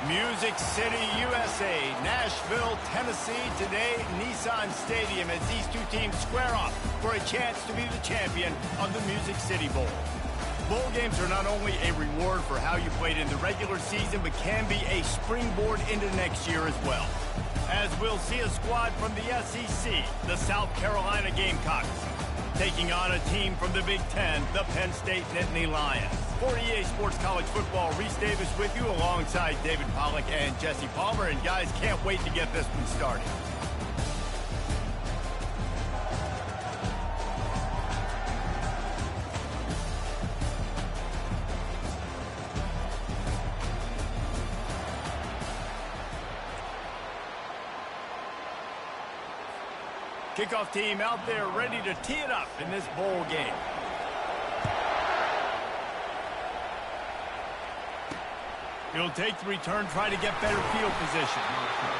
Music City, USA, Nashville, Tennessee, today, Nissan Stadium, as these two teams square off for a chance to be the champion of the Music City Bowl. Bowl games are not only a reward for how you played in the regular season, but can be a springboard into next year as well. As we'll see a squad from the SEC, the South Carolina Gamecocks, taking on a team from the Big Ten, the Penn State Nittany Lions. For EA Sports College Football, Reese Davis with you alongside David Pollack and Jesse Palmer. And guys, can't wait to get this one started. Kickoff team out there ready to tee it up in this bowl game. He'll take the return, try to get better field position.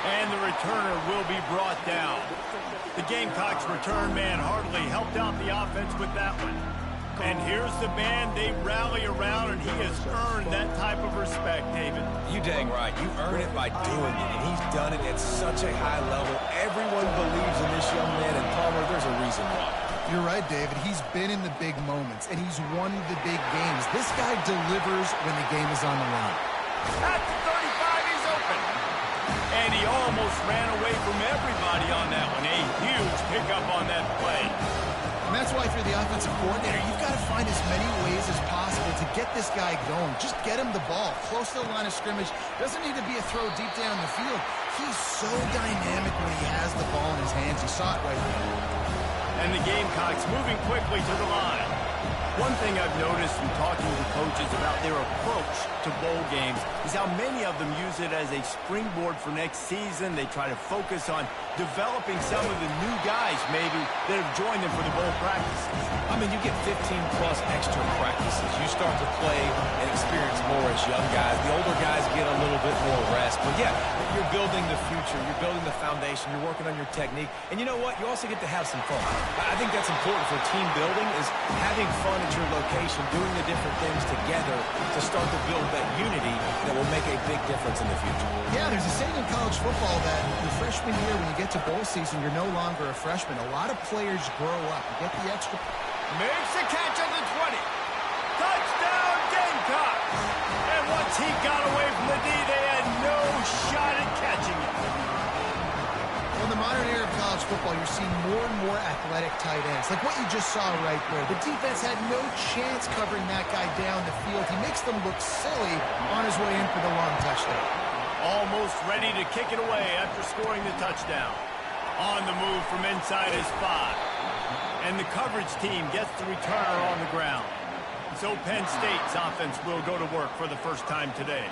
And the returner will be brought down. The Gamecocks return man hardly helped out the offense with that one. And here's the band they rally around, and he has earned that type of respect, David. You dang right. You earn it by doing it, and he's done it at such a high level. Everyone believes in this young man, and Palmer, there's a reason why. You're right, David. He's been in the big moments, and he's won the big games. This guy delivers when the game is on the line. At the 35, he's open. And he almost ran away from everybody on that one. A huge pickup on that play. And that's why if you're the offensive coordinator, you've got to find as many ways as possible to get this guy going. Just get him the ball close to the line of scrimmage. Doesn't need to be a throw deep down the field. He's so dynamic when he has the ball in his hands. You saw it right there. And the Gamecocks moving quickly to the line. One thing I've noticed from talking to coaches about their approach to bowl games is how many of them use it as a springboard for next season. They try to focus on developing some of the new guys, maybe, that have joined them for the bowl practices. I mean, you get 15-plus extra practices. You start to play and experience more as young guys. The older guys get a little bit more rest. But, yeah, you're building the future. You're building the foundation. You're working on your technique. And you know what? You also get to have some fun. I think that's important for team building, is having fun at your location, doing the different things together to start to build that unity that will make a big difference in the future. Yeah, there's a saying in college football that your freshman year, when you get to bowl season, you're no longer a freshman. A lot of players grow up. You get the extra. Makes the catch at the 20. Touchdown, Gamecocks! And once he got away from the D, they had no shot at catching it. In the modern era of college football, you're seeing more and more athletic tight ends. Like what you just saw right there. The defense had no chance covering that guy down the field. He makes them look silly on his way in for the long touchdown. Almost ready to kick it away after scoring the touchdown. On the move from inside his 5. And the coverage team gets the returner on the ground. So Penn State's offense will go to work for the first time today.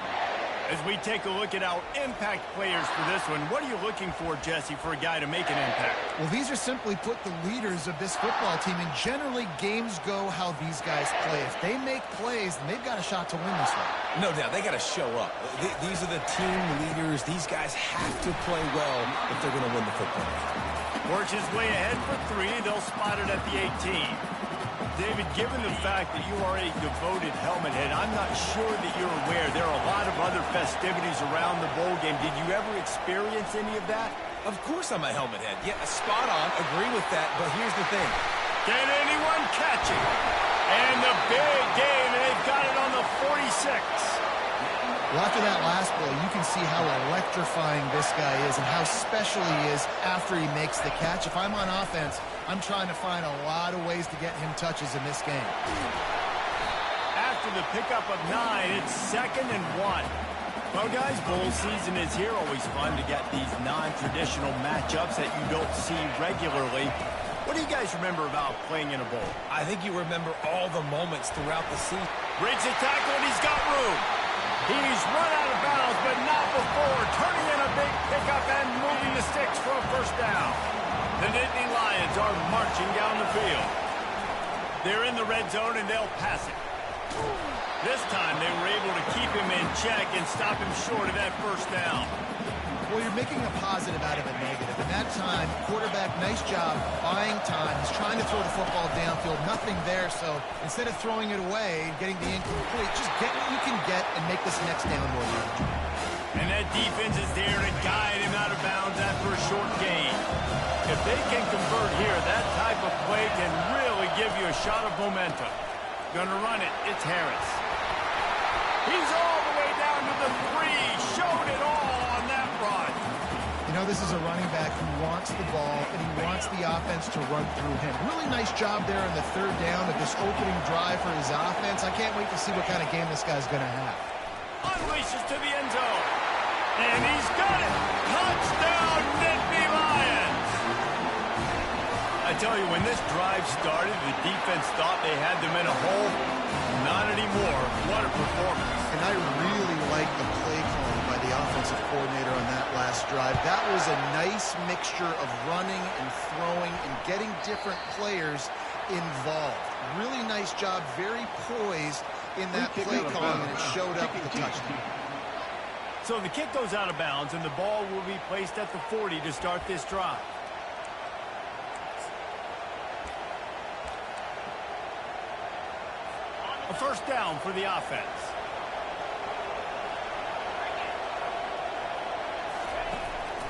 As we take a look at our impact players for this one, what are you looking for, Jesse, for a guy to make an impact? Well, these are simply put the leaders of this football team, and generally games go how these guys play. If they make plays, then they've got a shot to win this one. No doubt. They got to show up. These are the team leaders. These guys have to play well if they're going to win the football game. Works his way ahead for 3. They'll spot it at the 18. David, given the fact that you are a devoted helmet head, I'm not sure that you're aware there are a lot of other festivities around the bowl game. Did you ever experience any of that? Of course I'm a helmet head. Yeah, spot on. Agree with that. But here's the thing. Can anyone catch it? And the big game, and they've got it on the 46. Well, after that last play, you can see how electrifying this guy is and how special he is after he makes the catch. If I'm on offense, I'm trying to find a lot of ways to get him touches in this game. After the pickup of 9, it's 2nd and 1. Well, guys, bowl season is here. Always fun to get these non-traditional matchups that you don't see regularly. What do you guys remember about playing in a bowl? I think you remember all the moments throughout the season. Breaks the tackle, and he's got room. He's run out of bounds, but not before turning in a big pickup and moving the sticks for a first down. The Nittany Lions are marching down the field. They're in the red zone, and they'll pass it. This time, they were able to keep him in check and stop him short of that first down. Well, you're making a positive out of a negative. In that time, quarterback, nice job buying time. He's trying to throw the football downfield. Nothing there, so instead of throwing it away and getting the incomplete, just get what you can get and make this next down more manageable. And that defense is there to guide him out of bounds after a short gain. If they can convert here, that type of play can really give you a shot of momentum. Gonna run it. It's Harris. He's all the way down to the 3. Showed it all on that run. You know, this is a running back who wants the ball, and he wants the offense to run through him. Really nice job there on the 3rd down of this opening drive for his offense. I can't wait to see what kind of game this guy's going to have. Unleashes to the end zone. And he's got it. Touchdown, Nittany Lions. I tell you, when this drive started, the defense thought they had them in a hole. Not anymore. What a performance. And I really like the play calling by the offensive coordinator on that last drive. That was a nice mixture of running and throwing and getting different players involved. Really nice job, very poised in that play calling, and it showed up with the touchdown. So the kick goes out of bounds, and the ball will be placed at the 40 to start this drive. A first down for the offense.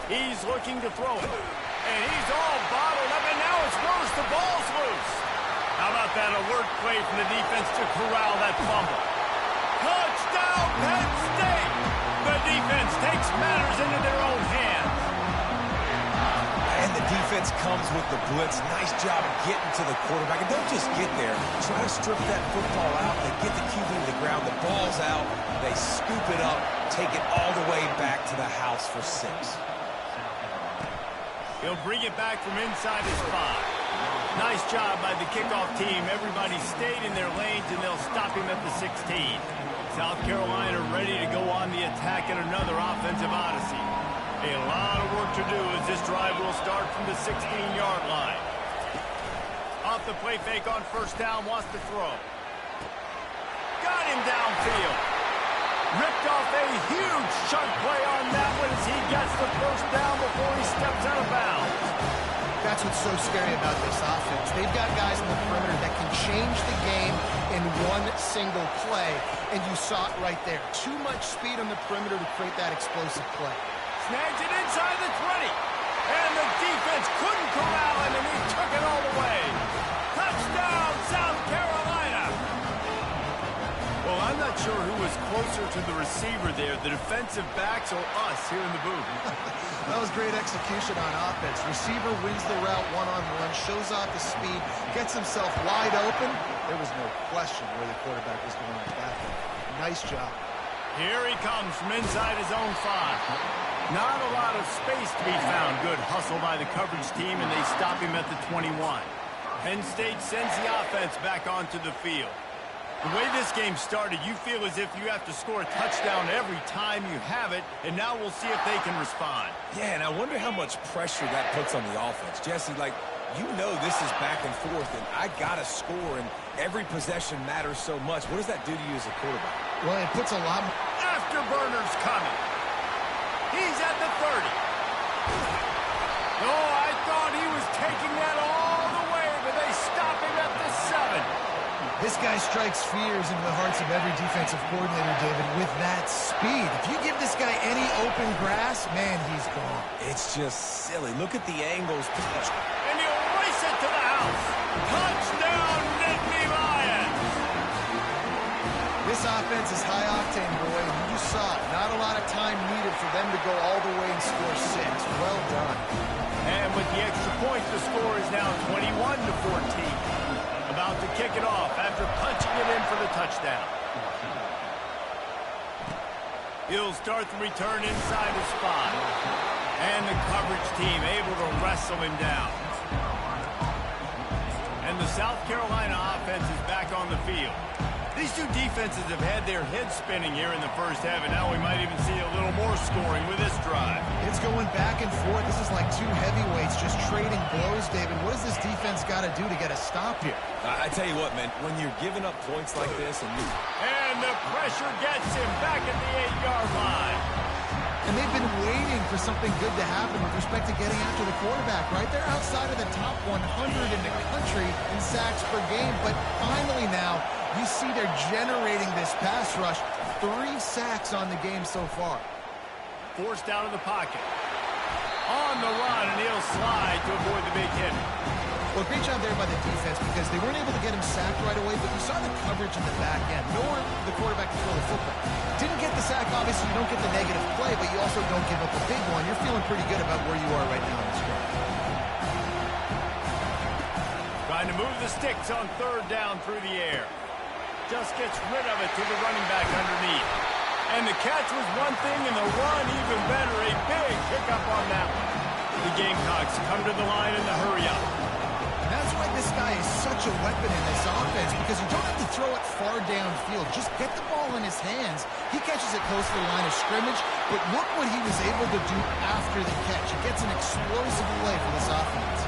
He's looking to throw it. And he's all bottled up, and now it's worse. The ball's loose. How about that alert play from the defense to corral that fumble? Touchdown, Penn State! The defense takes matters into their own hands. And the defense comes with the blitz. Nice job of getting to the quarterback. And don't just get there. Try to strip that football out. They get the QB to the ground. The ball's out. They scoop it up, take it all the way back to the house for 6. He'll bring it back from inside his 5. Nice job by the kickoff team. Everybody stayed in their lanes, and they'll stop him at the 16. South Carolina ready to go on the attack in another offensive odyssey. A lot of work to do as this drive will start from the 16-yard line. Off the play fake on first down, wants to throw. Got him downfield. Ripped off a huge chunk play on that one as he gets the first down before he steps out of bounds. That's what's so scary about this offense. They've got guys in the perimeter that can change the game in one single play, and you saw it right there. Too much speed on the perimeter to create that explosive play. Snags it inside the 20. And the defense couldn't corral him, and he took it all the way. Touchdown, South Carolina. Well, I'm not sure who was closer to the receiver there, the defensive backs or us here in the booth. That was great execution on offense. Receiver wins the route one-on-one, shows off the speed, gets himself wide open. There was no question where the quarterback was going with that one. Nice job. Here he comes from inside his own 5. Not a lot of space to be found. Good hustle by the coverage team, and they stop him at the 21. Penn State sends the offense back onto the field. The way this game started, you feel as if you have to score a touchdown every time you have it, and now we'll see if they can respond. Yeah, and I wonder how much pressure that puts on the offense. Jesse, like, you know this is back and forth, and I got to score, and every possession matters so much. What does that do to you as a quarterback? Well, it puts a lot more... Afterburners coming. He's at the 30. Oh, I thought he was taking that all the way, but they stop him at the 7. This guy strikes fears into the hearts of every defensive coordinator, David, with that speed. If you give this guy any open grass, man, he's gone. It's just silly. Look at the angles. And he'll race it to the house. Touchdown, Nittany Lions. This offense is high-octane, boy, and you just saw it. Not a lot of time needed for them to go all the way and score 6. Well done. And with the extra point, the score is now 21-14. About to kick it off after punching it in for the touchdown. He'll start the return inside his 5. And the coverage team able to wrestle him down. And the South Carolina offense is back on the field. These two defenses have had their heads spinning here in the first half, and now we might even see a little more scoring with this drive. It's going back and forth. This is like two heavyweights just trading blows, David. What does this defense got to do to get a stop here? I tell you what, man, when you're giving up points like this and you... And the pressure gets him back at the 8-yard line. And they've been waiting for something good to happen with respect to getting after the quarterback, right? They're outside of the top 100 in the country in sacks per game, but finally now, you see they're generating this pass rush. 3 sacks on the game so far. forced out of the pocket. On the run, and he'll slide to avoid the big hit. Well, great job there by the defense because they weren't able to get him sacked right away, but you saw the coverage in the back end. Nowhere the quarterback could throw the football. Didn't get the sack, obviously you don't get the negative play, but you also don't give up a big one. You're feeling pretty good about where you are right now in this game. Trying to move the sticks on third down through the air. Just gets rid of it to the running back underneath. And the catch was one thing, and the run even better. A big pickup on that one. The Gamecocks come to the line in the hurry-up. And that's why this guy is such a weapon in this offense, because you don't have to throw it far downfield. Just get the ball in his hands. He catches it close to the line of scrimmage, but look what he was able to do after the catch. He gets an explosive play for this offense.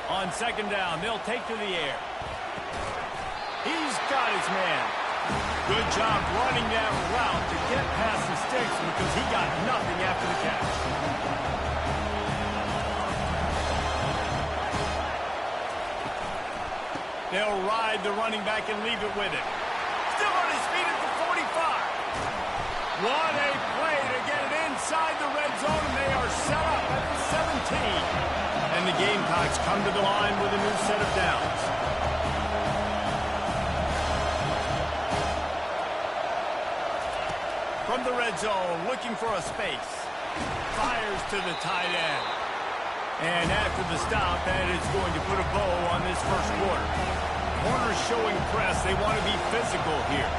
On second down, they'll take to the air. He's got his man. Good job running that route to get past the sticks because he got nothing after the catch. They'll ride the running back and leave it with him. Still on his feet at the 45. What a play to get it inside the red zone, and they are set up at the 17. And the Gamecocks come to the line with a new set of downs. From the red zone, looking for a space. Fires to the tight end. And after the stop, that is going to put a bow on this first quarter. Corners showing press. They want to be physical here.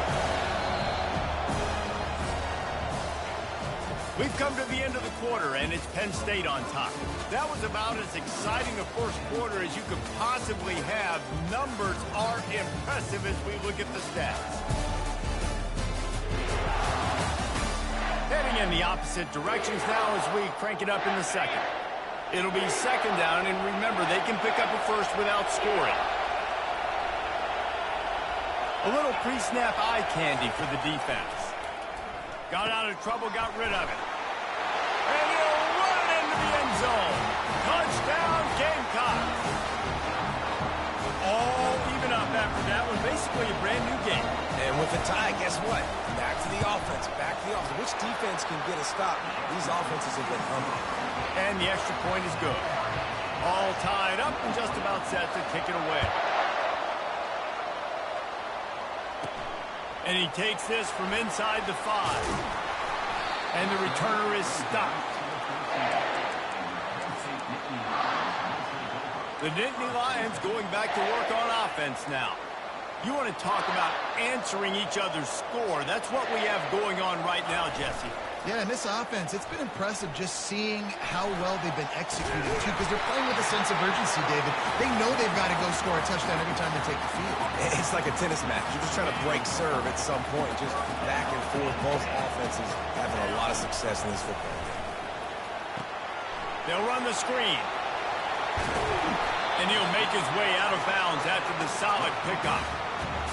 We've come to the end of the quarter, and it's Penn State on top. That was about as exciting a first quarter as you could possibly have. Numbers are impressive as we look at the stats. Heading in the opposite directions now as we crank it up in the second. It'll be second down, and remember, they can pick up a first without scoring. A little pre-snap eye candy for the defense. Got out of trouble, got rid of it. And he'll run it into the end zone. Touchdown, Gamecocks. All even up after that one. Basically a brand new game. And with the tie, guess what? Back to the offense. Back to the offense. Which defense can get a stop? These offenses have been hungry. And the extra point is good. All tied up and just about set to kick it away. And he takes this from inside the 5. And the returner is stopped. The Nittany Lions going back to work on offense now. You want to talk about answering each other's score. That's what we have going on right now, Jesse. Yeah, in this offense, it's been impressive just seeing how well they've been executing, too, because they're playing with a sense of urgency, David. They know they've got to go score a touchdown every time they take the field. It's like a tennis match. You're just trying to break serve at some point, just back and forth. Both offenses having a lot of success in this football game. They'll run the screen. And he'll make his way out of bounds after the solid pickup.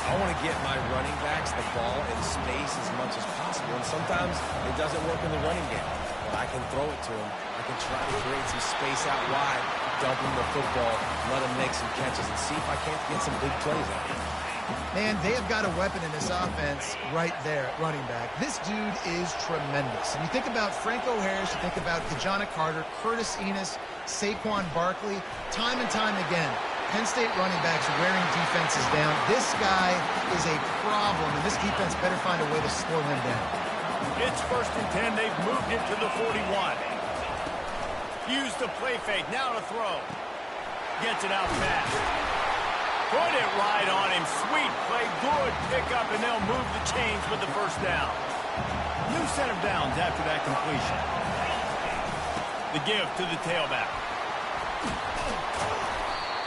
I want to get my running backs the ball in space as much as possible, and sometimes it doesn't work in the running game. But I can throw it to them. I can try to create some space out wide, dump them the football, let them make some catches, and see if I can't get some big plays out of it. Man, they have got a weapon in this offense right there at running back. This dude is tremendous. And you think about Franco Harris, you think about Kajana Carter, Curtis Enos, Saquon Barkley, time and time again. Penn State running backs wearing defenses down. This guy is a problem, and this defense better find a way to slow him down. It's 1st and 10. They've moved it to the 41. Use the play fake. Now to throw. Gets it out fast. Put it right on him. Sweet play. Good pickup, and they'll move the chains with the first down. New set of downs after that completion. The give to the tailback.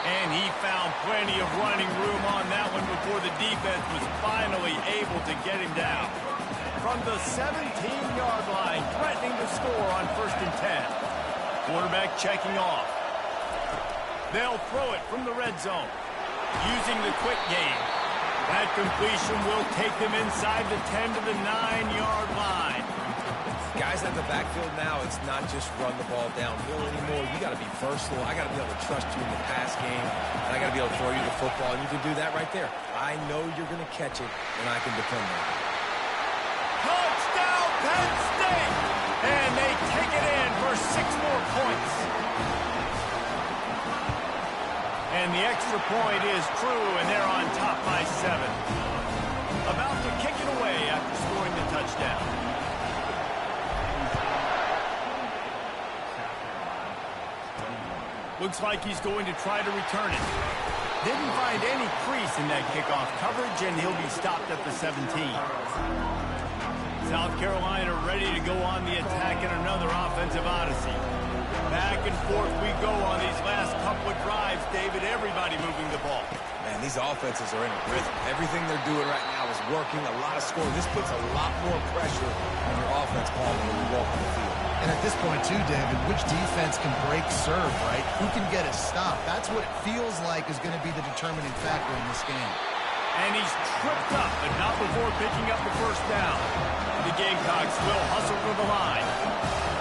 And he found plenty of running room on that one before the defense was finally able to get him down. From the 17-yard line, threatening to score on 1st and 10. Quarterback checking off. They'll throw it from the red zone. Using the quick game. That completion will take them inside the 10 to the 9-yard line. Guys guys at the backfield now, it's not just run the ball downhill anymore. You got to be versatile. I got to be able to trust you in the pass game, and I got to be able to throw you the football, and you can do that right there. I know you're going to catch it, and I can depend on it. Touchdown, Penn State! And they take it in for 6 more points. And the extra point is true, and they're on top by 7. About to kick it away after scoring the touchdown. Looks like he's going to try to return it. Didn't find any crease in that kickoff coverage, and he'll be stopped at the 17. South Carolina ready to go on the attack in another offensive odyssey. Back and forth we go on these last couple of drives, David. Everybody moving the ball. Man, these offenses are in a rhythm. Everything they're doing right now is working. A lot of scoring. This puts a lot more pressure on your offense, Paul, when we walk on the field. And at this point, too, David, which defense can break serve, right? Who can get a stop? That's what it feels like is going to be the determining factor in this game. And he's tripped up, but not before picking up the first down. The Gamecocks will hustle to the line.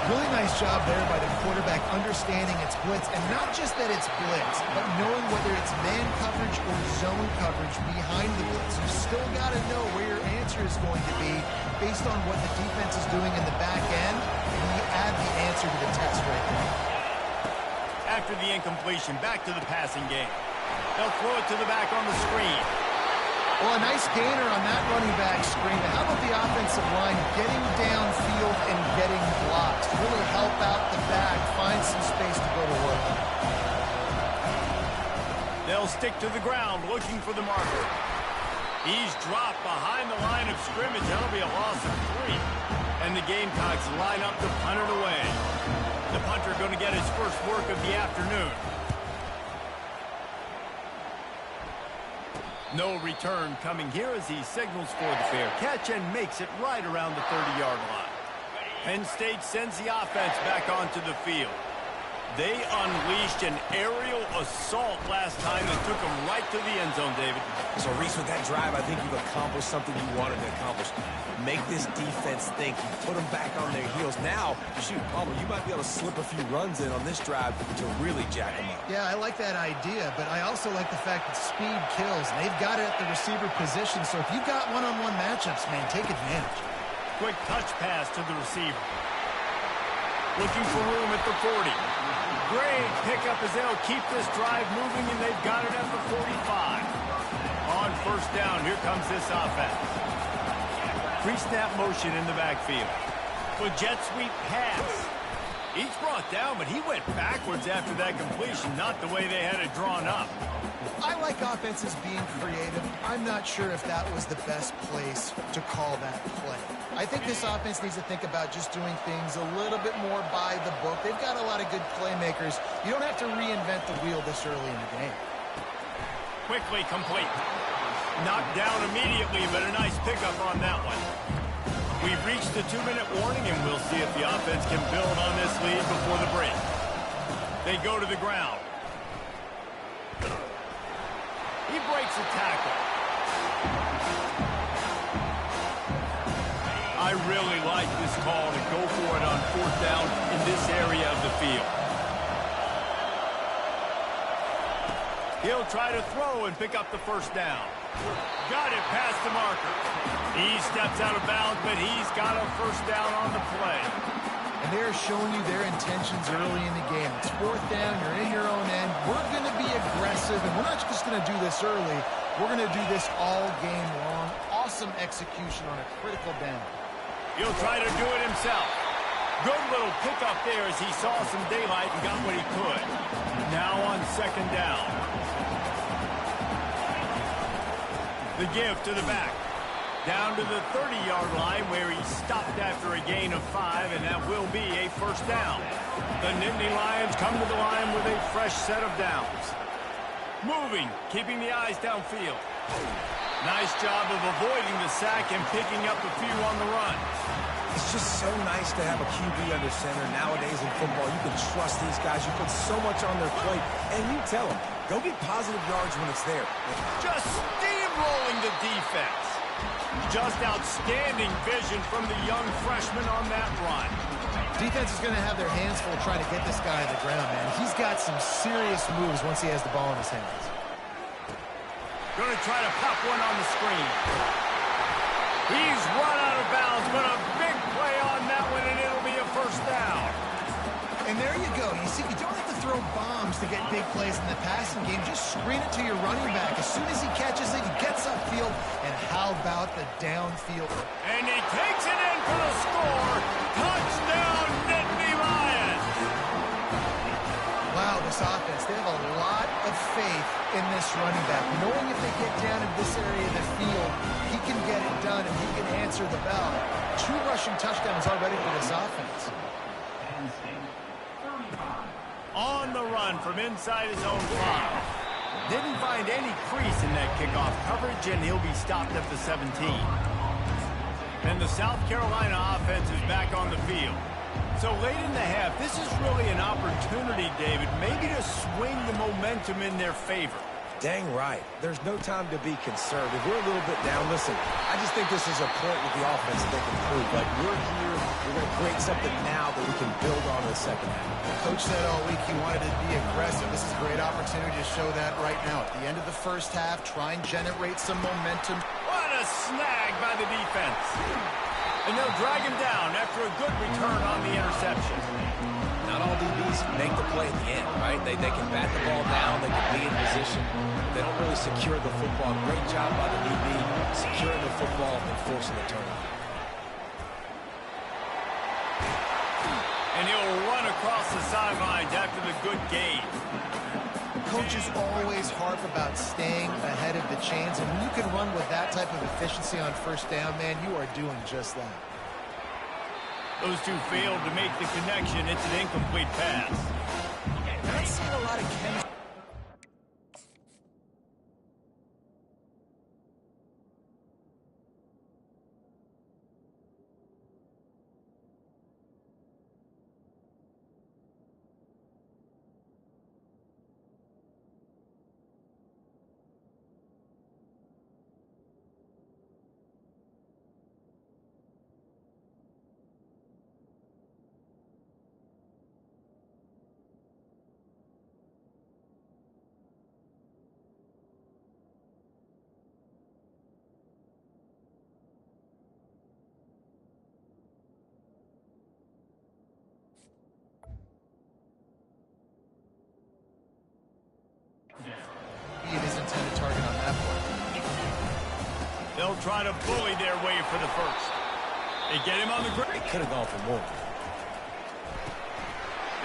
Really nice job there by the quarterback understanding it's blitz, and not just that it's blitz, but knowing whether it's man coverage or zone coverage behind the blitz. You still got to know where your answer is going to be based on what the defense is doing in the back end, and you add the answer to the test right there. After the incompletion, back to the passing game. They'll throw it to the back on the screen. Well, a nice gainer on that running back screen. But how about the offensive line getting downfield and getting blocks? Really help out the back, find some space to go to work. They'll stick to the ground looking for the marker. He's dropped behind the line of scrimmage. That'll be a loss of 3. And the Gamecocks line up to punt it away. The punter going to get his first work of the afternoon. No return coming here as he signals for the fair catch and makes it right around the 30-yard line. Penn State sends the offense back onto the field. They unleashed an aerial assault last time and took them right to the end zone, David. So, Reese, with that drive, I think you've accomplished something you wanted to accomplish. Make this defense think. You put them back on their heels. Now, shoot, Palmer, you might be able to slip a few runs in on this drive to really jack them up. Yeah, I like that idea, but I also like the fact that speed kills, and they've got it at the receiver position. So if you've got one-on-one matchups, man, take advantage. Quick touch pass to the receiver. Looking for room at the 40. Great pickup as they'll keep this drive moving, and they've got it at the 45. On first down, here comes this offense. Pre-snap motion in the backfield. With jet sweep pass. He's brought down, but he went backwards after that completion, not the way they had it drawn up. I like offenses being creative. I'm not sure if that was the best place to call that play. I think this offense needs to think about just doing things a little bit more by the book. They've got a lot of good playmakers. You don't have to reinvent the wheel this early in the game. Quickly complete. Knocked down immediately, but a nice pickup on that one. We've reached the 2-minute warning, and we'll see if the offense can build on this lead before the break. They go to the ground. He breaks a tackle. I really like this call to go for it on fourth down in this area of the field. He'll try to throw and pick up the first down. Got it past the marker. He steps out of bounds, but he's got a first down on the play. And they're showing you their intentions early in the game. It's fourth down, you're in your own end. We're going to be aggressive, and we're not just going to do this early. We're going to do this all game long. Awesome execution on a critical down. He'll try to do it himself. Good little pickup there as he saw some daylight and got what he could. Now on second down. The give to the back. Down to the 30-yard line where he stopped after a gain of 5, and that will be a first down. The Nittany Lions come to the line with a fresh set of downs. Moving, keeping the eyes downfield. Nice job of avoiding the sack and picking up a few on the run. It's just so nice to have a QB under center. Nowadays in football, you can trust these guys. You put so much on their plate, and you tell them, go get positive yards when it's there. Just steamrolling the defense. Just outstanding vision from the young freshman on that run. Defense is going to have their hands full trying to get this guy on the ground, man. He's got some serious moves once he has the ball in his hands. Going to try to pop one on the screen. He's run out of bounds, but a big play on that one, and it'll be a first down. And there you go. You see, you don't have to throw bombs to get big plays in the passing game. Just screen it to your running back. As soon as he catches it, he gets upfield. And how about the downfield? And he takes it in for the score. Touchdown, Nittany Lions. Wow, this offense, they have a lot of faith in this running back. Knowing if they get down in this area of the field, he can get it done and he can answer the bell. 2 rushing touchdowns already for this offense. On the run from inside his own 5. Didn't find any crease in that kickoff coverage, and he'll be stopped at the 17. And the South Carolina offense is back on the field. So late in the half, this is really an opportunity, David, maybe to swing the momentum in their favor. Dang right. There's no time to be concerned. If we're a little bit down, listen, I just think this is a point with the offense that they can prove. Like, we're here, we're going to create something now that we can build on in the second half. Coach said all week he wanted to be aggressive. This is a great opportunity to show that right now. At the end of the first half, try and generate some momentum. What a snag by the defense. And they'll drag him down after a good return on the interception. Not all DBs make the play at the end, right? They can bat the ball down, they can be in position. They don't really secure the football. Great job by the DB securing the football and forcing the turnover. And he'll run across the sidelines after the good gain. Coaches always harp about staying ahead of the chains, and when you can run with that type of efficiency on first down, man, you are doing just that. Those two failed to make the connection. It's an incomplete pass. I'm not seeing a lot of chemistry. His intended target on that play. They'll try to bully their way for the first. They get him on the ground. They could have gone for more.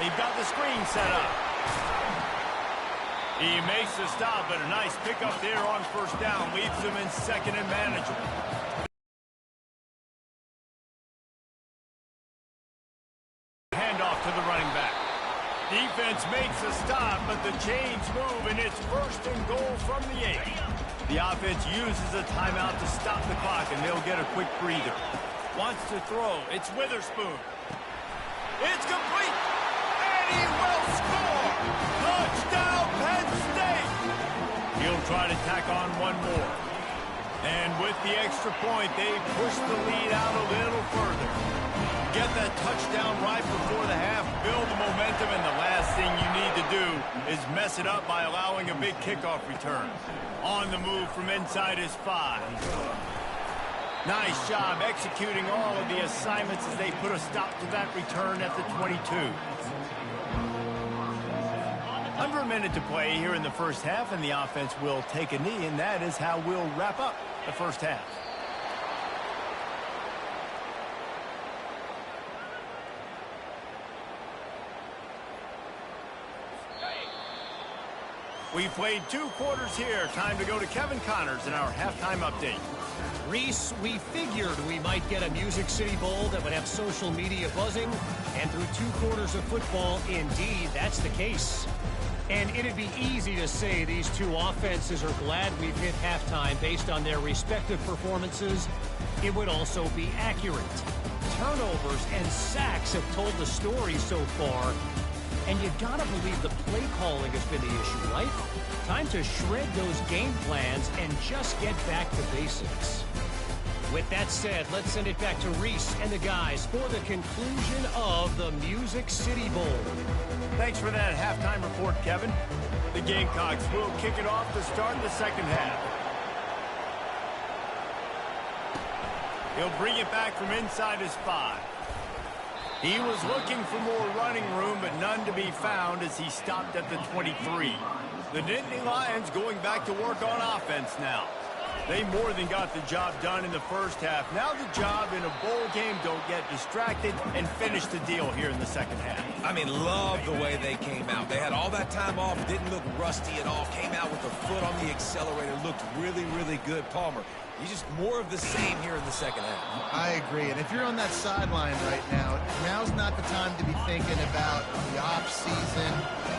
They've got the screen set up. He makes the stop, but a nice pickup there on first down leaves them in second and manageable. Handoff to the running back. Defense makes a stop, but the chains move, and it's first and goal from the 8. The offense uses a timeout to stop the clock, and they'll get a quick breather. Wants to throw. It's Witherspoon. It's complete, and he will score. Touchdown, Penn State. He'll try to tack on one more. And with the extra point, they push the lead out a little further. Get that touchdown right before the half, build the momentum, and the last thing you need to do is mess it up by allowing a big kickoff return. On the move from inside his 5. Nice job executing all of the assignments as they put a stop to that return at the 22. Under a minute to play here in the first half, and the offense will take a knee, and that is how we'll wrap up the first half. We played 2 quarters here. Time to go to Kevin Connors in our halftime update. Reese, we figured we might get a Music City Bowl that would have social media buzzing, and through 2 quarters of football, indeed, that's the case. And it'd be easy to say these 2 offenses are glad we've hit halftime based on their respective performances. It would also be accurate. Turnovers and sacks have told the story so far. And you gotta believe the play calling has been the issue, right? Time to shred those game plans and just get back to basics. With that said, let's send it back to Reese and the guys for the conclusion of the Music City Bowl. Thanks for that halftime report, Kevin. The Gamecocks will kick it off to start the second half. He'll bring it back from inside his 5. He was looking for more running room, but none to be found as he stopped at the 23. The Nittany Lions going back to work on offense now. They more than got the job done in the first half. Now the job in a bowl game, don't get distracted and finish the deal here in the second half. I mean, love the way they came out. They had all that time off, didn't look rusty at all, came out with the foot on the accelerator, looked really, really good. Palmer, he's just more of the same here in the second half. I agree, and if you're on that sideline right now, now's not the time to be thinking about the off-season,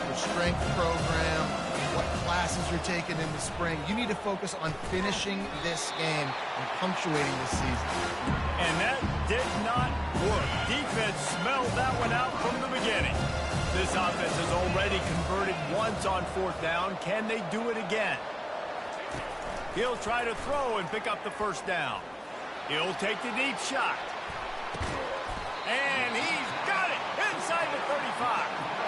your strength program, what classes you're taking in the spring. You need to focus on finishing this game and punctuating this season. And that did not work. Defense smelled that one out from the beginning. This offense has already converted once on 4th down. Can they do it again? He'll try to throw and pick up the first down. He'll take the deep shot. And he's got it inside the 35.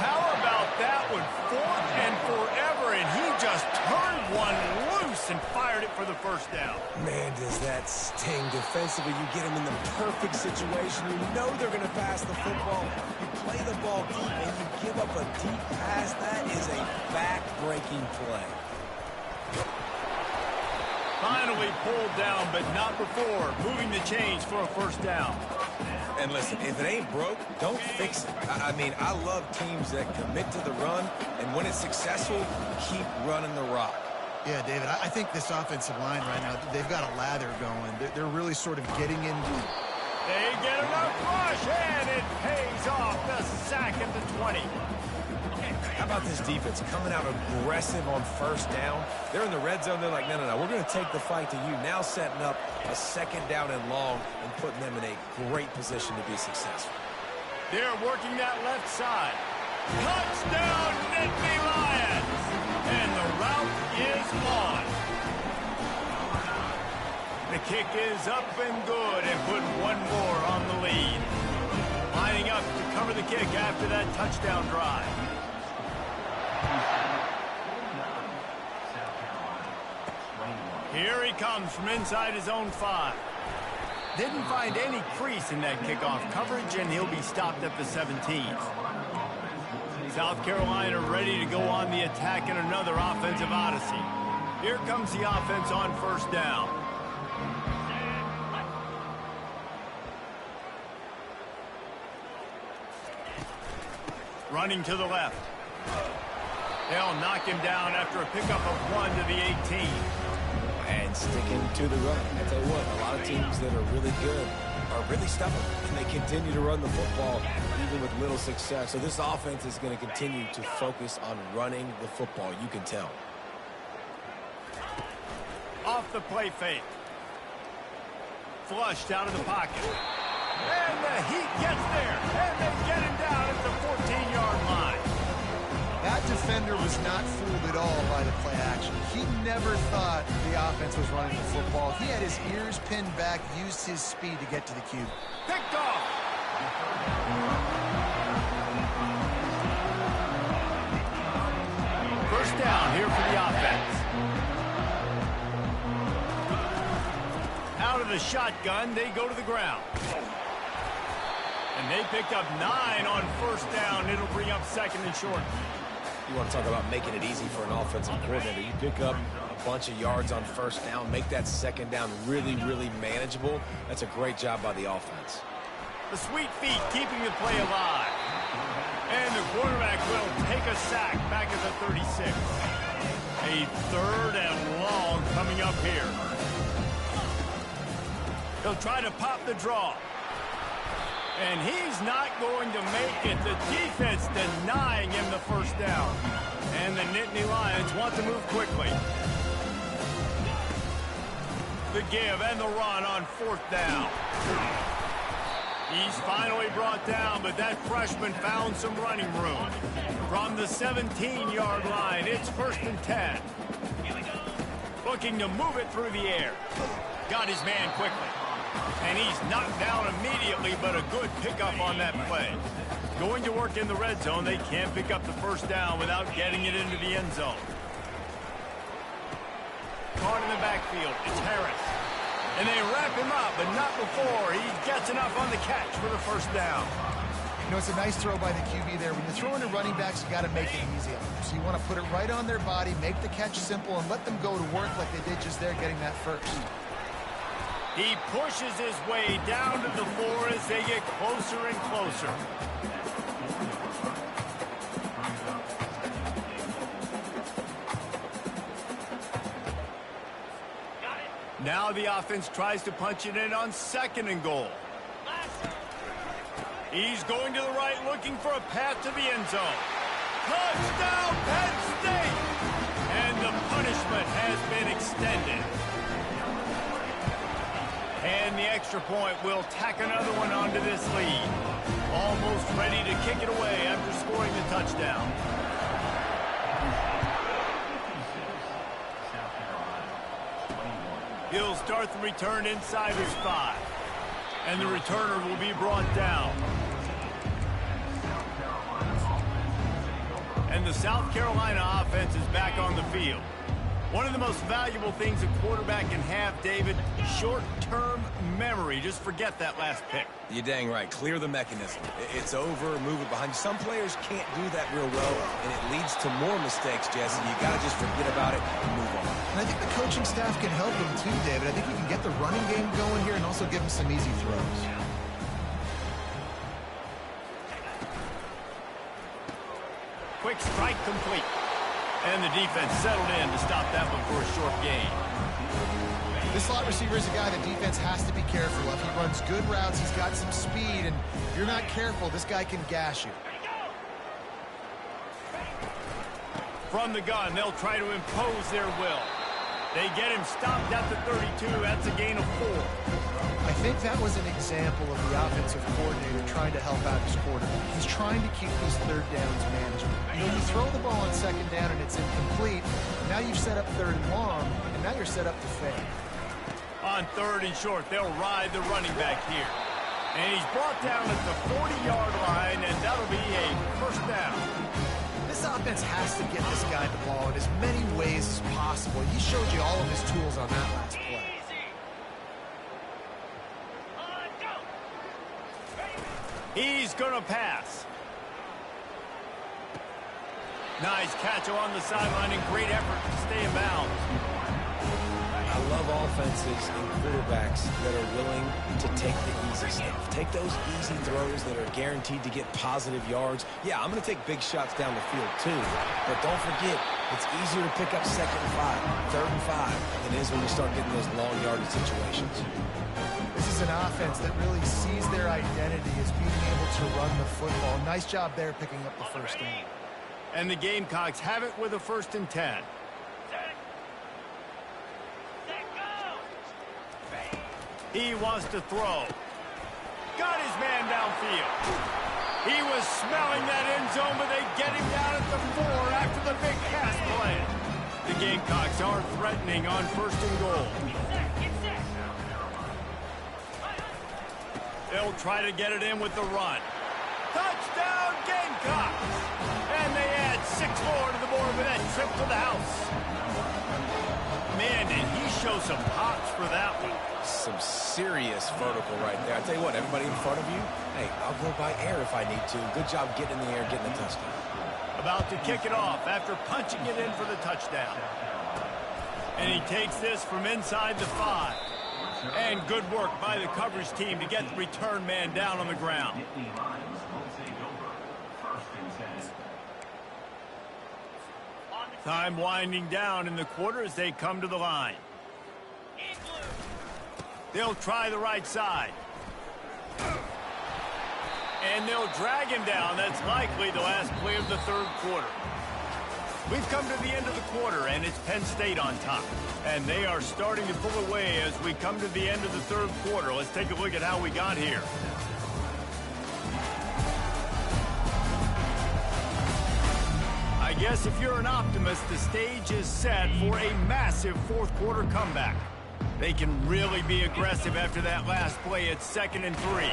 How about that one? 4th and forever, and he just turned one loose and fired it for the first down. Man, does that sting defensively. You get him in the perfect situation. You know they're going to pass the football. You play the ball deep, and you give up a deep pass. That is a back-breaking play. Finally pulled down, but not before. Moving the chains for a first down. And listen, if it ain't broke, don't fix it. I mean, I love teams that commit to the run, and when it's successful, keep running the rock. Yeah, David, I think this offensive line right now, they've got a lather going. They're really sort of getting into... They get enough rush, and it pays off. The sack at the 20. How about this defense coming out aggressive on first down? They're in the red zone. They're like, no, we're going to take the fight to you. Now setting up a second down and long and putting them in a great position to be successful. They're working that left side. Touchdown, Nittany Lions! And the route is on. The kick is up and good and put one more on the lead. Lining up to cover the kick after that touchdown drive. Here he comes from inside his own 5. Didn't find any crease in that kickoff coverage, and he'll be stopped at the 17. South Carolina ready to go on the attack in another offensive odyssey. Here comes the offense on first down. Running to the left. They'll knock him down after a pickup of 1 to the 18. And sticking to the run. I tell you what, a lot of teams that are really good are really stubborn, and they continue to run the football even with little success. So this offense is going to continue to focus on running the football. You can tell. Off the play fake. Flushed out of the pocket. And the Heat gets there. And they get him down at the 14-yard line. That defender was not fooled at all by the play action. He never thought the offense was running the football. He had his ears pinned back, used his speed to get to the cube. Picked off. First down here for the offense. Out of the shotgun, they go to the ground. And they picked up 9 on first down. It'll bring up second and short. You want to talk about making it easy for an offensive coordinator. You pick up a bunch of yards on first down, make that second down really, really manageable. That's a great job by the offense. The sweet feet keeping the play alive. And the quarterback will take a sack back at the 36. A 3rd and long coming up here. He'll try to pop the draw. And he's not going to make it. The defense denying him the first down. And the Nittany Lions want to move quickly. The give and the run on 4th down. He's finally brought down, but that freshman found some running room. From the 17-yard line, it's 1st and 10. Looking to move it through the air. got his man quickly. And he's knocked down immediately, but a good pickup on that play. Going to work in the red zone, they can't pick up the first down without getting it into the end zone. Caught in the backfield, it's Harris. And they wrap him up, but not before he gets enough on the catch for the first down. You know, it's a nice throw by the QB there. When you're throwing to running backs, you got to make it easy on them. So you want to put it right on their body, make the catch simple, and let them go to work like they did just there getting that first. He pushes his way down to the floor as they get closer and closer. Now the offense tries to punch it in on 2nd and goal. He's going to the right, looking for a path to the end zone. Touchdown, Penn State! And the punishment has been extended. And the extra point will tack another one onto this lead. Almost ready to kick it away after scoring the touchdown. He'll start the return inside his 5. And the returner will be brought down. And the South Carolina offense is back on the field. One of the most valuable things a quarterback can have, David, short-term memory. Just forget that last pick. You're dang right. Clear the mechanism. It's over, move it behind you. Some players can't do that real well, and it leads to more mistakes, Jesse. You got to just forget about it and move on. And I think the coaching staff can help him too, David. I think he can get the running game going here and also give him some easy throws. Quick strike complete. And the defense settled in to stop that one for a short gain. This slot receiver is a guy the defense has to be careful of. He runs good routes. He's got some speed. And if you're not careful, this guy can gash you. From the gun, they'll try to impose their will. They get him stopped at the 32. That's a gain of 4. I think that was an example of the offensive coordinator trying to help out his quarterback. He's trying to keep these third downs manageable. You know, you throw the ball on 2nd down and it's incomplete. Now you've set up 3rd and long, and now you're set up to fail. On 3rd and short, they'll ride the running back here. And he's brought down at the 40-yard line, and that'll be a first down. This offense has to get this guy the ball in as many ways as possible. He showed you all of his tools on that last play. He's going to pass. Nice catch along the sideline and great effort to stay in bounds. I love offenses and quarterbacks that are willing to take the easy stuff. Take those easy throws that are guaranteed to get positive yards. Yeah, I'm going to take big shots down the field too. But don't forget, it's easier to pick up 2nd and 5, 3rd and 5 than it is when you start getting those long yardage situations. This is an offense that really sees their identity as being able to run the football. Nice job there picking up the first down. And the Gamecocks have it with a 1st and 10. He wants to throw. Got his man downfield. He was smelling that end zone, but they get him down at the 4 after the big pass play. The Gamecocks are threatening on 1st and goal. They'll try to get it in with the run. Touchdown, Gamecocks! And they add 6 more to the board with that trip to the house. Man, did he show some pops for that one. Some serious vertical right there. I tell you what, everybody in front of you, hey, I'll go by air if I need to. Good job getting in the air, getting the touchdown. About to kick it off after punching it in for the touchdown. And he takes this from inside the 5. And good work by the coverage team to get the return man down on the ground. Time winding down in the quarter as they come to the line. They'll try the right side. And they'll drag him down. That's likely the last play of the 3rd quarter. We've come to the end of the quarter, and it's Penn State on top. And they are starting to pull away as we come to the end of the 3rd quarter. Let's take a look at how we got here. I guess if you're an optimist, the stage is set for a massive 4th quarter comeback. They can really be aggressive after that last play. It's 2nd and 3.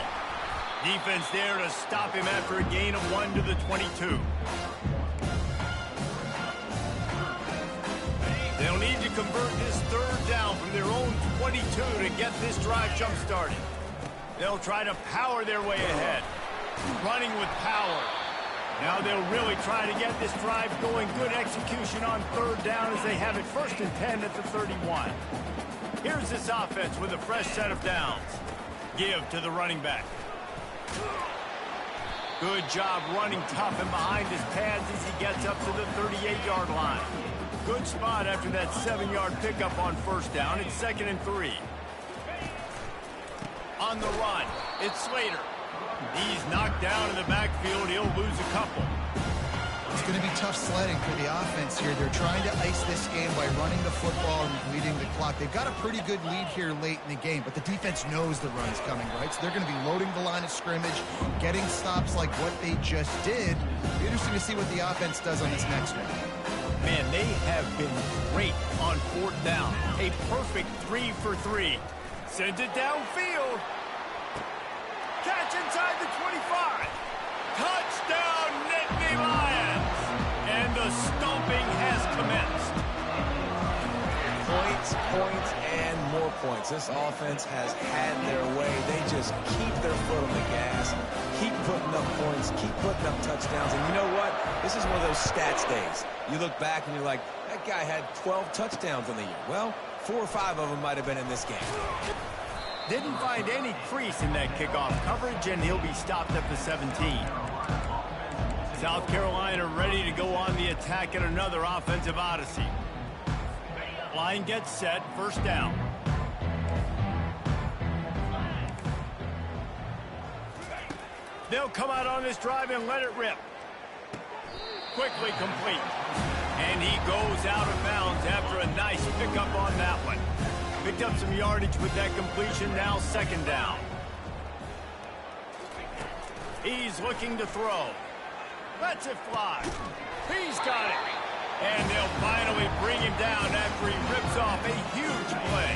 Defense there to stop him after a gain of 1 to the 22. They'll need to convert this 3rd down from their own 22 to get this drive jump-started. They'll try to power their way ahead. Running with power. Now they'll really try to get this drive going. Good execution on 3rd down as they have it 1st and 10 at the 31. Here's this offense with a fresh set of downs. Give to the running back. Good job running tough and behind his pads as he gets up to the 38-yard line. Good spot after that 7-yard pickup on 1st down. It's 2nd and 3. On the run, it's Slater. He's knocked down in the backfield. He'll lose a couple. It's going to be tough sledding for the offense here. They're trying to ice this game by running the football and leading the clock. They've got a pretty good lead here late in the game, but the defense knows the run's coming, right? So they're going to be loading the line of scrimmage, getting stops like what they just did. It'll be interesting to see what the offense does on this next one. Man, they have been great on 4th down. A perfect 3 for 3. Sends it downfield. Catch inside the 25. Touchdown, Nittany Lions. And the stomping has commenced. Points, points, and more points. This offense has had their way. They just keep their foot on the gas, keep putting up points, keep putting up touchdowns. And you know what? This is one of those stats days. You look back and you're like, that guy had 12 touchdowns in the year. Well, 4 or 5 of them might have been in this game. Didn't find any crease in that kickoff coverage, and he'll be stopped at the 17. South Carolina ready to go on the attack at another offensive odyssey. Line gets set, 1st down. They'll come out on this drive and let it rip. Quickly complete. And he goes out of bounds after a nice pickup on that one. Picked up some yardage with that completion, now 2nd down. He's looking to throw. Lets it fly. He's got it. And they'll finally bring him down after he rips off a huge play.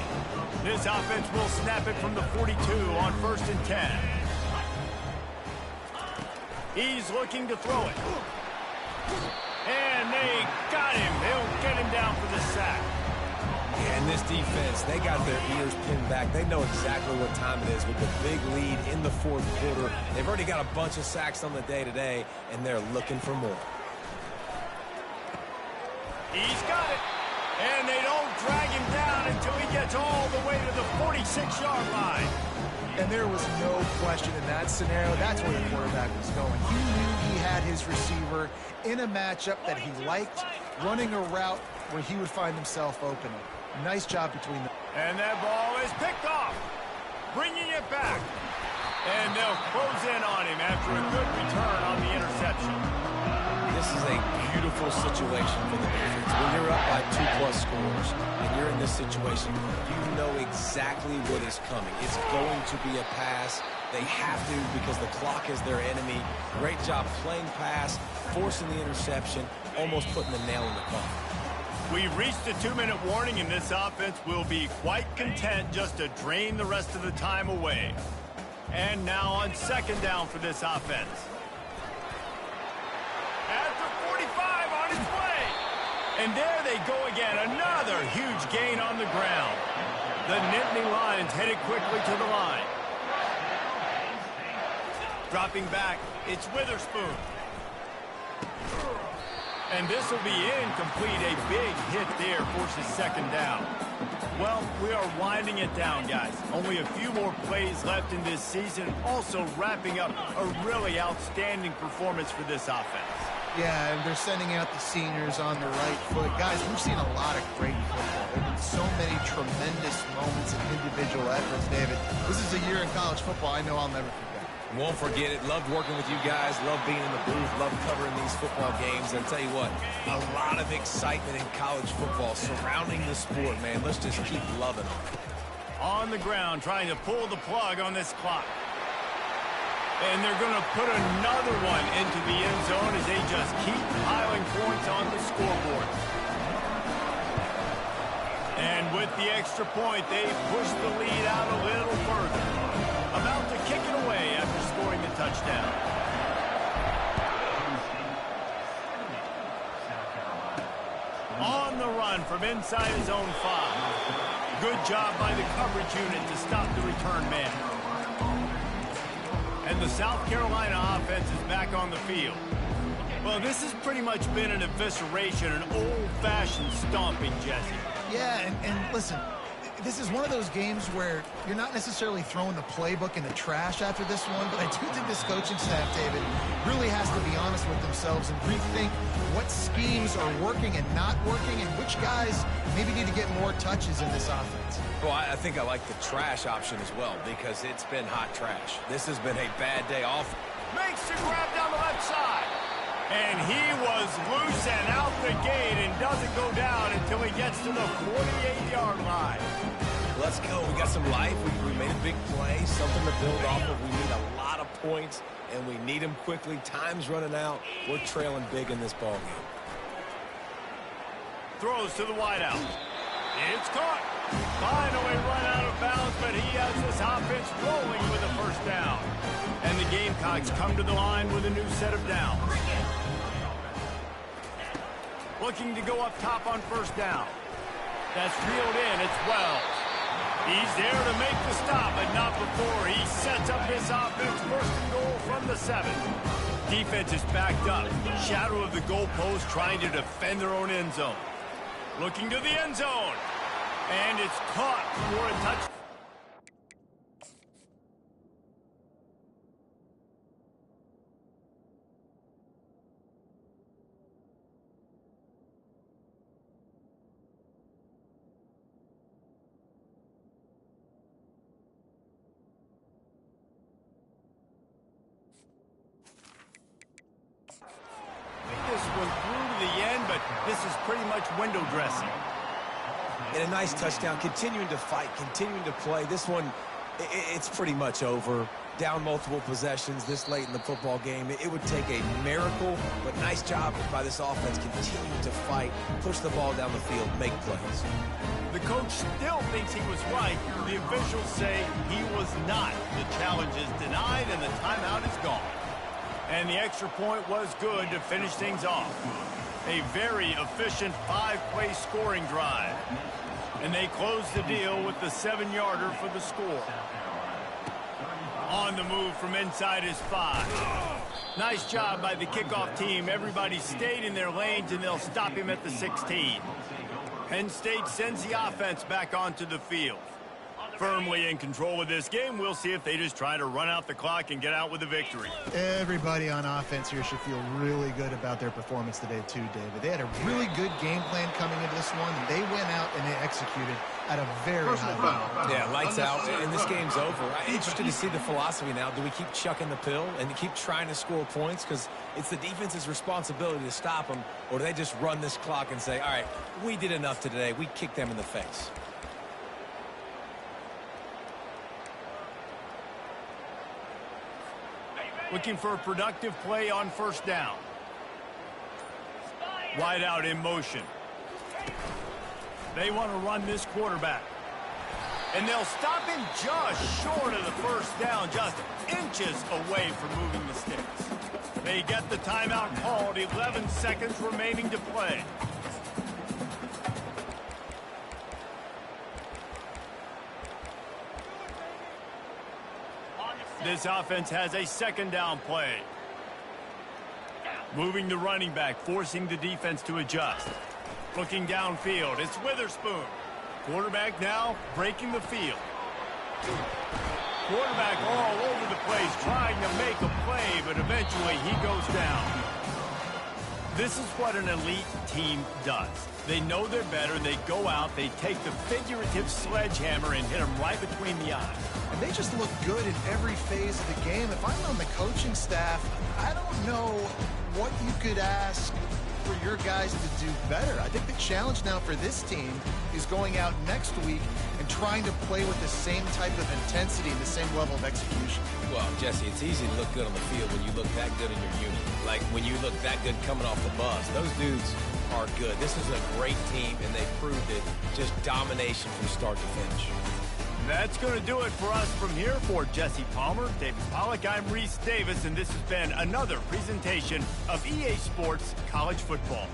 This offense will snap it from the 42 on 1st and 10. He's looking to throw it. And they got him. They'll get him down for the sack. And this defense, they got their ears pinned back. They know exactly what time it is with the big lead in the 4th quarter. They've already got a bunch of sacks on the day today, and they're looking for more. He's got it. And they don't drag him down until he gets all the way to the 46-yard line. And there was no question in that scenario. That's where the quarterback was going. He knew he had his receiver in a matchup that he liked, running a route where he would find himself open. Nice job between them. And that ball is picked off, bringing it back. And they'll close in on him after a good return on the interception. This is a beautiful situation for the defense. When you're up by 2+ scores and you're in this situation, you know exactly what is coming. It's going to be a pass. They have to because the clock is their enemy. Great job playing pass, forcing the interception, almost putting the nail in the coffin. We've reached a 2-minute warning, and this offense will be quite content just to drain the rest of the time away. And now on 2nd down for this offense. At the 45 on his way. And there they go again. Another huge gain on the ground. The Nittany Lions headed quickly to the line. Dropping back, it's Witherspoon. And this will be incomplete. A big hit there forces 2nd down. Well, we are winding it down, guys. Only a few more plays left in this season. Also wrapping up a really outstanding performance for this offense. Yeah, and they're sending out the seniors on the right foot. Guys, we've seen a lot of great football. There have been so many tremendous moments and individual efforts, David. This is a year in college football I know I'll never forget. Won't forget it. Loved working with you guys. Loved being in the booth. Loved covering these football games. And I'll tell you what, a lot of excitement in college football surrounding the sport, man. Let's just keep loving it. On the ground, trying to pull the plug on this clock. And they're going to put another one into the end zone as they just keep piling points on the scoreboard. And with the extra point, they push the lead out a little further. About to kick it away after scoring the touchdown. On the run from inside his own 5. Good job by the coverage unit to stop the return man. And the South Carolina offense is back on the field. Well, this has pretty much been an evisceration, an old-fashioned stomping, Jesse. Yeah, and listen, this is one of those games where you're not necessarily throwing the playbook in the trash after this one, but I do think this coaching staff, David, really has to be honest with themselves and rethink what schemes are working and not working and which guys maybe need to get more touches in this offense. Well, I think I like the trash option as well because it's been hot trash. This has been a bad day off. Makes the grab down the left side. And he was loose and out the gate and doesn't go down until he gets to the 48-yard line. Let's go. We got some life. We made a big play, something to build off of. We need a lot of points, and we need them quickly. Time's running out. We're trailing big in this ball game. Throws to the wideout. It's caught. Finally run out of bounds, but he has this offense rolling with a first down. And the Gamecocks come to the line with a new set of downs. Looking to go up top on first down. That's reeled in. It's Wells. He's there to make the stop, but not before he sets up this offense. First and goal from the 7. Defense is backed up. Shadow of the goalpost trying to defend their own end zone. Looking to the end zone. And it's caught for a touchdown. This one through to the end, but this is pretty much window dressing. And a nice touchdown, continuing to fight, continuing to play. This one, it's pretty much over. Down multiple possessions this late in the football game. It would take a miracle, but nice job by this offense continuing to fight, push the ball down the field, make plays. The coach still thinks he was right. The officials say he was not. The challenge is denied, and the timeout is gone. And the extra point was good to finish things off. A very efficient 5-play scoring drive. And they close the deal with the 7-yarder for the score. On the move from inside his 5. Nice job by the kickoff team. Everybody stayed in their lanes, and they'll stop him at the 16. Penn State sends the offense back onto the field. Firmly in control of this game. We'll see if they just try to run out the clock and get out with a victory. Everybody on offense here should feel really good about their performance today too, David. They had a really good game plan coming into this one. They went out and they executed at a very high level. Yeah, lights out, and this game's over. I'm interested to see the philosophy now. Do we keep chucking the pill and keep trying to score points? Because it's the defense's responsibility to stop them, or do they just run this clock and say, all right, we did enough today. We kicked them in the face. Looking for a productive play on first down. Wide out in motion. They want to run this quarterback. And they'll stop him just short of the first down, just inches away from moving the sticks. They get the timeout called, 11 seconds remaining to play. This offense has a second down play. Moving the running back, forcing the defense to adjust. Looking downfield, it's Witherspoon. Quarterback now breaking the field. Quarterback all over the place, trying to make a play, but eventually he goes down. This is what an elite team does. They know they're better, they go out, they take the figurative sledgehammer and hit them right between the eyes. And they just look good in every phase of the game. If I'm on the coaching staff, I don't know what you could ask for your guys to do better. I think the challenge now for this team is going out next week and trying to play with the same type of intensity and the same level of execution. Well, Jesse, it's easy to look good on the field when you look that good in your unit. Like when you look that good coming off the bus. Those dudes, are good. This is a great team, and they proved it. Just domination from start to finish. That's going to do it for us from here. For Jesse Palmer, David Pollack, I'm Reese Davis, and this has been another presentation of EA Sports College Football.